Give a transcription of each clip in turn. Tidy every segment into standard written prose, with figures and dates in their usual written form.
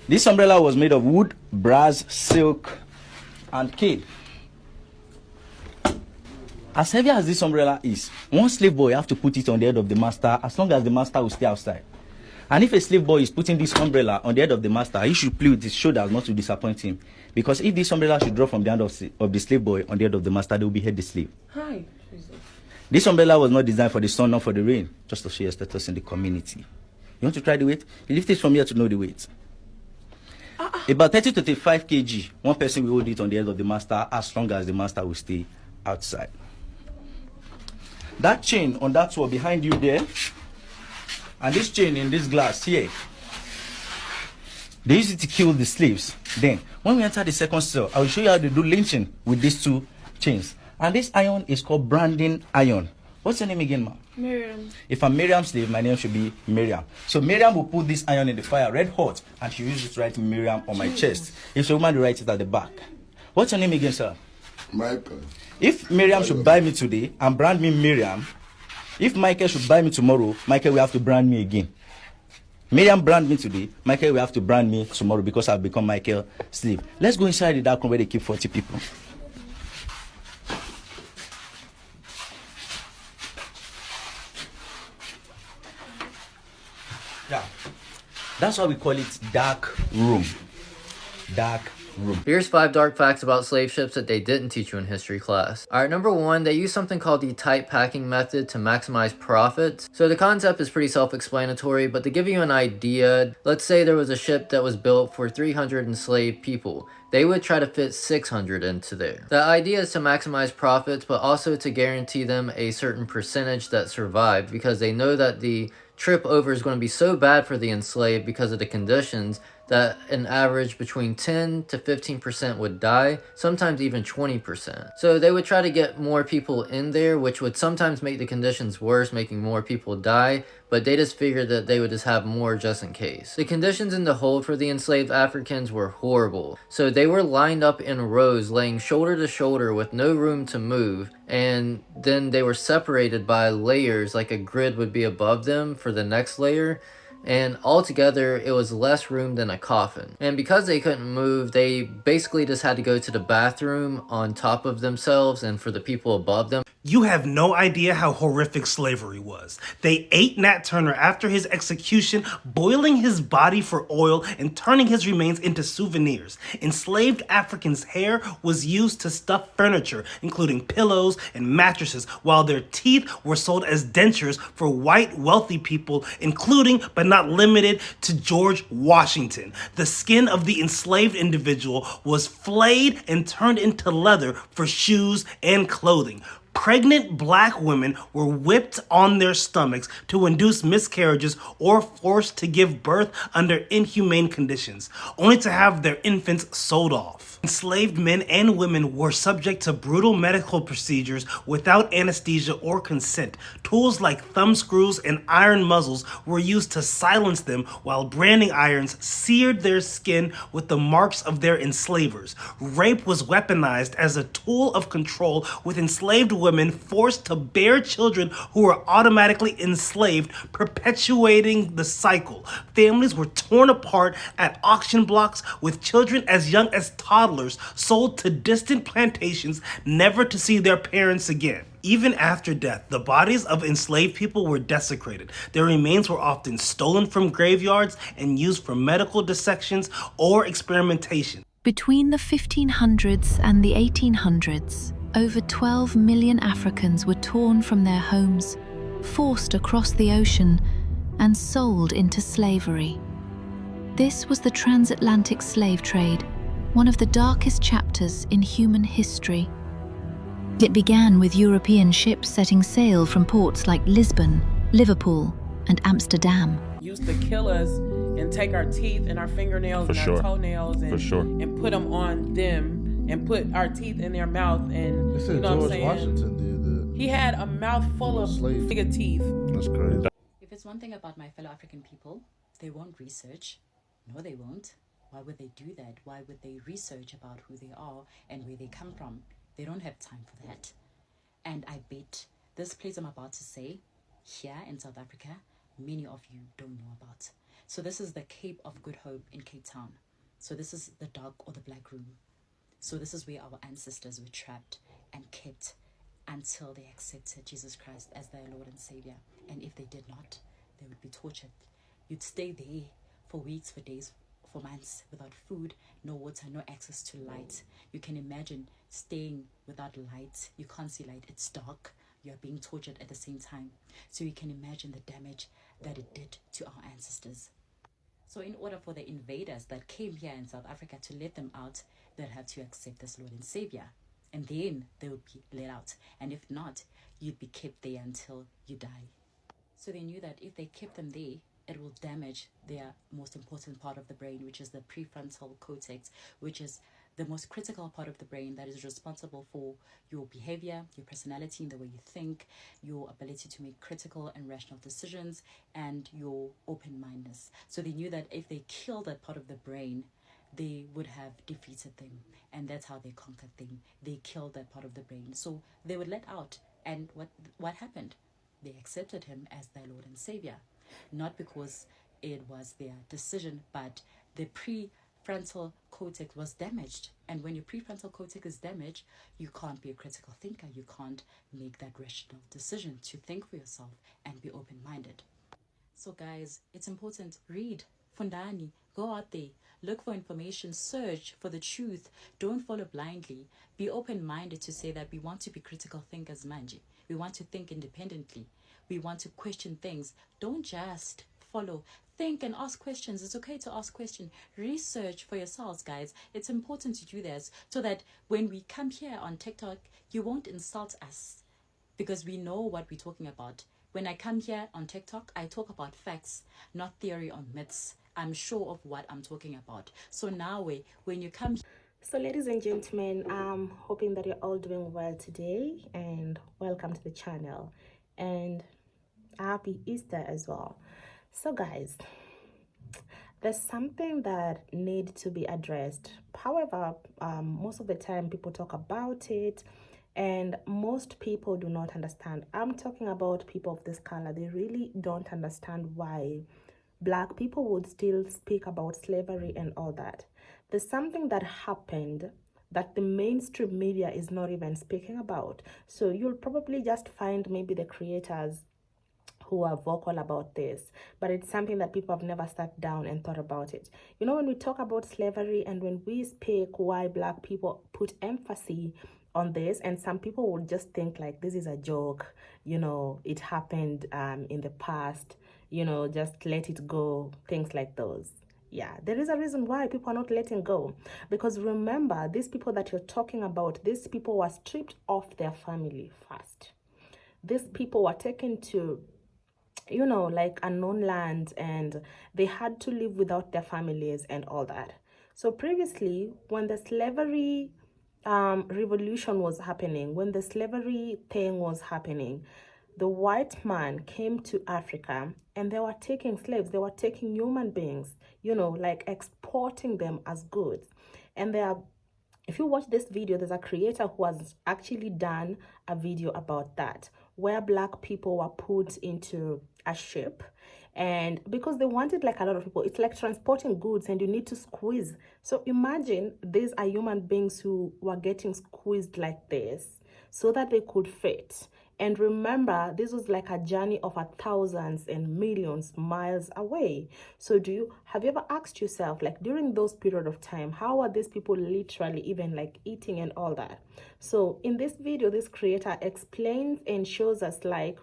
This umbrella was made of wood, brass, silk, and cane. As heavy as this umbrella is, one slave boy have to put it on the head of the master as long as the master will stay outside. And if a slave boy is putting this umbrella on the head of the master, he should play with his shoulders not to disappoint him. Because if this umbrella should drop from the hand of the slave boy on the head of the master, they will behead the slave. Hi. Jesus. This umbrella was not designed for the sun, not for the rain, just to show your status in the community. You want to try the weight? You lift it from here to know the weight. About 30 to 35 kg. One person will hold it on the head of the master as long as the master will stay outside. That chain on that wall behind you there, and this chain in this glass here, they use it to kill the slaves. Then, when we enter the second cell, I will show you how to do lynching with these two chains. And this iron is called branding iron. What's your name again, ma'am? Miriam. If I'm Miriam's slave, my name should be Miriam. So Miriam will put this iron in the fire, red hot, and she uses it to write Miriam on my chest. If a woman, will write it at the back. What's your name again, sir? Michael. If Miriam should buy me today and brand me Miriam, if Michael should buy me tomorrow, Michael will have to brand me again. Miriam brand me today, Michael will have to brand me tomorrow because I've become Michael's slave. Let's go inside the dark room where they keep 40 people. Yeah. That's why we call it dark room. Dark room. Here's 5 dark facts about slave ships that they didn't teach you in history class. Alright, number 1, they use something called the tight packing method to maximize profits. So the concept is pretty self-explanatory, but to give you an idea, let's say there was a ship that was built for 300 enslaved people. They would try to fit 600 into there. The idea is to maximize profits, but also to guarantee them a certain percentage that survived, because they know that the trip over is going to be so bad for the enslaved because of the conditions that an average between 10 to 15% would die, sometimes even 20%. So they would try to get more people in there, which would sometimes make the conditions worse, making more people die, but they just figured that they would just have more just in case. The conditions in the hold for the enslaved Africans were horrible. So they were lined up in rows, laying shoulder to shoulder with no room to move, and then they were separated by layers, like a grid would be above them for the next layer. And altogether, it was less room than a coffin. And because they couldn't move, they basically just had to go to the bathroom on top of themselves and for the people above them. You have no idea how horrific slavery was. They ate Nat Turner after his execution, boiling his body for oil and turning his remains into souvenirs. Enslaved Africans' hair was used to stuff furniture, including pillows and mattresses, while their teeth were sold as dentures for white wealthy people, including but not limited to George Washington. The skin of the enslaved individual was flayed and turned into leather for shoes and clothing. Pregnant black women were whipped on their stomachs to induce miscarriages or forced to give birth under inhumane conditions, only to have their infants sold off. Enslaved men and women were subject to brutal medical procedures without anesthesia or consent. Tools like thumb screws and iron muzzles were used to silence them, while branding irons seared their skin with the marks of their enslavers. Rape was weaponized as a tool of control, with enslaved women forced to bear children who were automatically enslaved, perpetuating the cycle. Families were torn apart at auction blocks, with children as young as toddlers sold to distant plantations, never to see their parents again. Even after death, the bodies of enslaved people were desecrated. Their remains were often stolen from graveyards and used for medical dissections or experimentation. Between the 1500s and the 1800s, over 12 million Africans were torn from their homes, forced across the ocean, and sold into slavery. This was the transatlantic slave trade, one of the darkest chapters in human history. It began with European ships setting sail from ports like Lisbon, Liverpool, and Amsterdam. Used to kill us and take our teeth and our fingernails and our toenails and put them on them and put our teeth in their mouth. And They said you know what I'm George saying? Washington did that. He had a mouth full of bigger teeth. That's crazy. If it's one thing about my fellow African people, they won't research. No, they won't. Why would they do that? Why would they research about who they are and where they come from? They don't have time for that. And I bet this place I'm about to say, here in South Africa, many of you don't know about. So this is the Cape of Good Hope in Cape Town. So this is the dark or the black room. So this is where our ancestors were trapped and kept until they accepted Jesus Christ as their Lord and Savior. And if they did not, they would be tortured. You'd stay there for weeks, for days, for months without food, no water, no access to light. You can imagine staying without light. You can't see light. It's dark. You're being tortured at the same time. So you can imagine the damage that it did to our ancestors. So in order for the invaders that came here in South Africa to let them out, they'd have to accept this Lord and Savior. And then they would be let out. And if not, you'd be kept there until you die. So they knew that if they kept them there, it will damage their most important part of the brain, which is the prefrontal cortex, which is the most critical part of the brain that is responsible for your behavior, your personality, and the way you think, your ability to make critical and rational decisions, and your open-mindedness. So they knew that if they killed that part of the brain, they would have defeated them. And that's how they conquered them. They killed that part of the brain. So they were let out. And what happened? They accepted him as their Lord and Savior. Not because it was their decision, but the prefrontal cortex was damaged. And when your prefrontal cortex is damaged, you can't be a critical thinker. You can't make that rational decision to think for yourself and be open-minded. So guys, it's important. Read, fundani, go out there, look for information, search for the truth. Don't follow blindly. Be open-minded to say that we want to be critical thinkers, Manji. We want to think independently. We want to question things. Don't just follow. Think and ask questions. It's okay to ask questions. Research for yourselves, guys. It's important to do this so that when we come here on TikTok, you won't insult us because we know what we're talking about. When I come here on TikTok, I talk about facts, not theory or myths. I'm sure of what I'm talking about. So now when you come... So ladies and gentlemen, I'm hoping that you're all doing well today and welcome to the channel and happy Easter as well. So guys, there's something that needs to be addressed. However, most of the time people talk about it and most people do not understand. I'm talking about people of this color. They really don't understand why Black people would still speak about slavery and all that. There's something that happened that the mainstream media is not even speaking about. So you'll probably just find maybe the creators who are vocal about this, but it's something that people have never sat down and thought about it. You know, when we talk about slavery and when we speak why Black people put emphasis on this, and some people will just think like this is a joke, you know, it happened in the past, you know, just let it go, things like those. Yeah, there is a reason why people are not letting go. Because remember, these people that you're talking about, these people were stripped of their family first. These people were taken to, you know, like unknown lands, and they had to live without their families and all that. So previously, when the slavery revolution was happening, when the slavery thing was happening, the white man came to Africa and they were taking slaves. They were taking human beings, you know, like exporting them as goods. And they are, if you watch this video, there's a creator who has actually done a video about that, where Black people were put into a ship. And because they wanted like a lot of people, it's like transporting goods and you need to squeeze. So imagine these are human beings who were getting squeezed like this so that they could fit. And remember, this was like a journey of thousands and millions miles away. So have you ever asked yourself, like during those period of time, how are these people literally even like eating and all that? So in this video, this creator explains and shows us like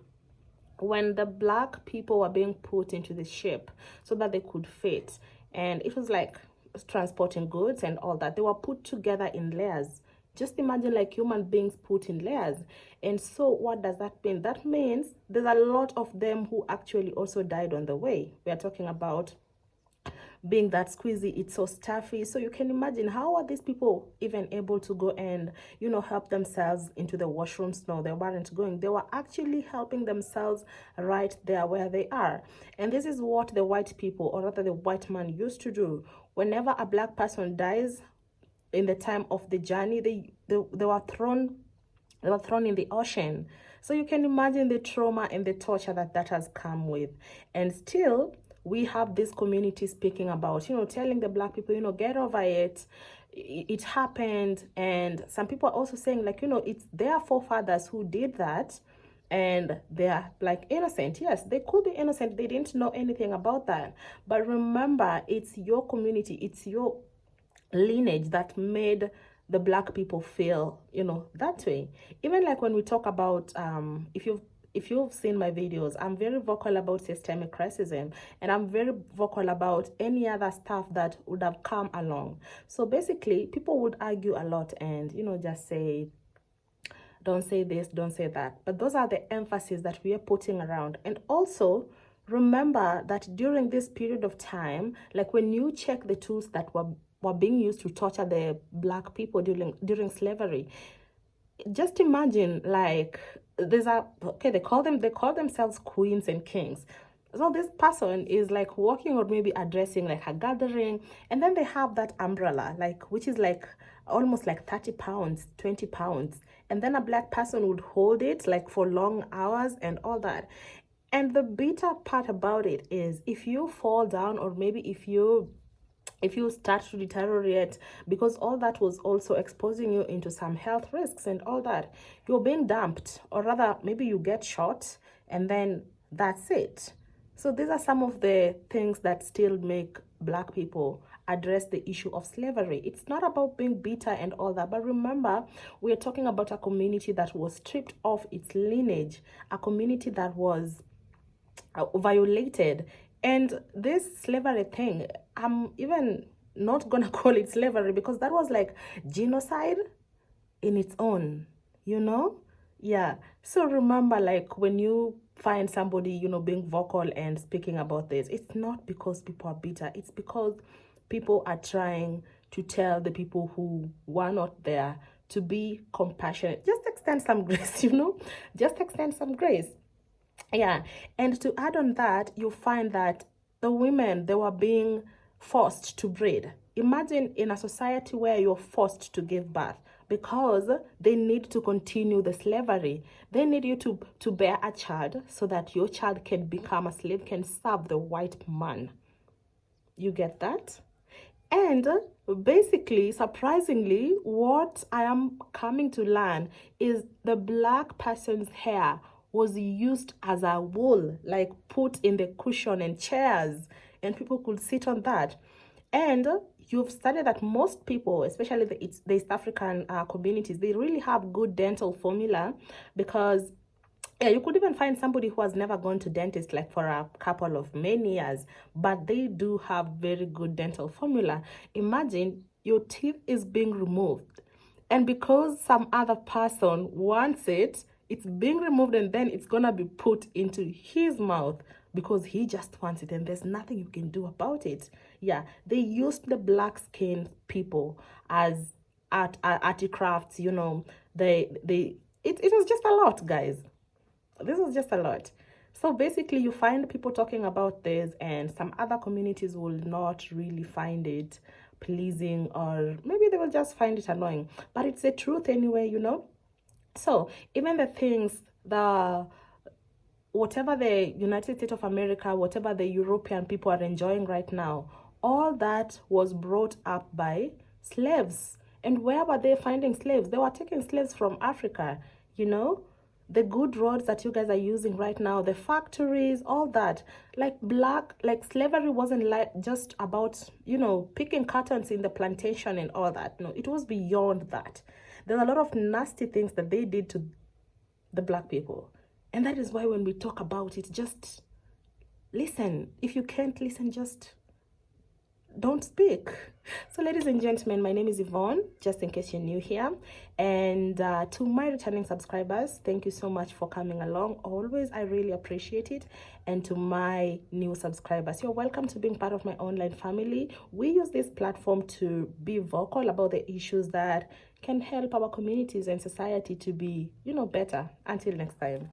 when the Black people were being put into the ship so that they could fit. And it was like transporting goods and all that. They were put together in layers. Just imagine like human beings put in layers. And so what does that mean? That means there's a lot of them who actually also died on the way. We are talking about being that squeezy, it's so stuffy. So you can imagine, how are these people even able to go and, you know, help themselves into the washrooms? No, they weren't going. They were actually helping themselves right there where they are. And this is what the white people, or rather the white man, used to do. Whenever a Black person dies, in the time of the journey, they were thrown in the ocean. So you can imagine the trauma and the torture that has come with. And still, we have this community speaking about, you know, telling the black people, you know, get over it. It happened. And some people are also saying, like, you know, it's their forefathers who did that, and they're like innocent. Yes, they could be innocent. They didn't know anything about that. But remember, it's your community, it's your lineage that made the black people feel, you know, that way. Even like when we talk about if you've seen my videos, I'm very vocal about systemic racism, and I'm very vocal about any other stuff that would have come along. So basically, people would argue a lot and, you know, just say, don't say this, don't say that. But those are the emphasis that we are putting around. And also, remember that during this period of time, like when you check the tools that were being used to torture the black people during slavery, just imagine, like, they call themselves queens and kings. So this person is like walking or maybe addressing like a gathering, and then they have that umbrella, like, which is like almost like 30 pounds, 20 pounds. And then a black person would hold it like for long hours and all that. And the bitter part about it is, if you fall down, or maybe if you start to deteriorate, because all that was also exposing you into some health risks and all that, you're being dumped, or rather maybe you get shot, and then that's it. So these are some of the things that still make black people address the issue of slavery. It's not about being bitter and all that, but remember, we are talking about a community that was stripped of its lineage, a community that was violated. And this slavery thing, I'm even not gonna call it slavery, because that was like genocide in its own, you know? Yeah. So remember, like, when you find somebody, you know, being vocal and speaking about this, it's not because people are bitter. It's because people are trying to tell the people who were not there to be compassionate. Just extend some grace, you know? Just extend some grace. Yeah. And to add on that, you find that the women, they were being forced to breed. Imagine in a society where you're forced to give birth, because they need to continue the slavery. They need you to bear a child so that your child can become a slave, can serve the white man. You get that? And basically, surprisingly, what I am coming to learn is the black person's hair was used as a wool, like put in the cushion and chairs, and people could sit on that. And you've studied that most people, especially the East African communities, they really have good dental formula, because yeah, you could even find somebody who has never gone to dentist like for a couple of many years, but they do have very good dental formula. Imagine your teeth is being removed, and because some other person wants it, it's being removed, and then it's gonna be put into his mouth because he just wants it, and there's nothing you can do about it. Yeah, they used the black skinned people as artifacts, you know. It was just a lot, guys. This was just a lot. So basically, you find people talking about this, and some other communities will not really find it pleasing, or maybe they will just find it annoying. But it's the truth anyway, you know. So even the things, whatever the United States of America, whatever the European people are enjoying right now, all that was brought up by slaves. And where were they finding slaves? They were taking slaves from Africa, you know. The good roads that you guys are using right now, the factories, all that. Like slavery wasn't like just about, you know, picking cottons in the plantation and all that. No, it was beyond that. There are a lot of nasty things that they did to the black people. And that is why when we talk about it, just listen. If you can't listen, just don't speak. So ladies and gentlemen, my name is Yvonne, just in case you're new here. And to my returning subscribers, thank you so much for coming along. Always, I really appreciate it. And to my new subscribers, you're welcome to being part of my online family. We use this platform to be vocal about the issues that can help our communities and society to be, you know, better. Until next time.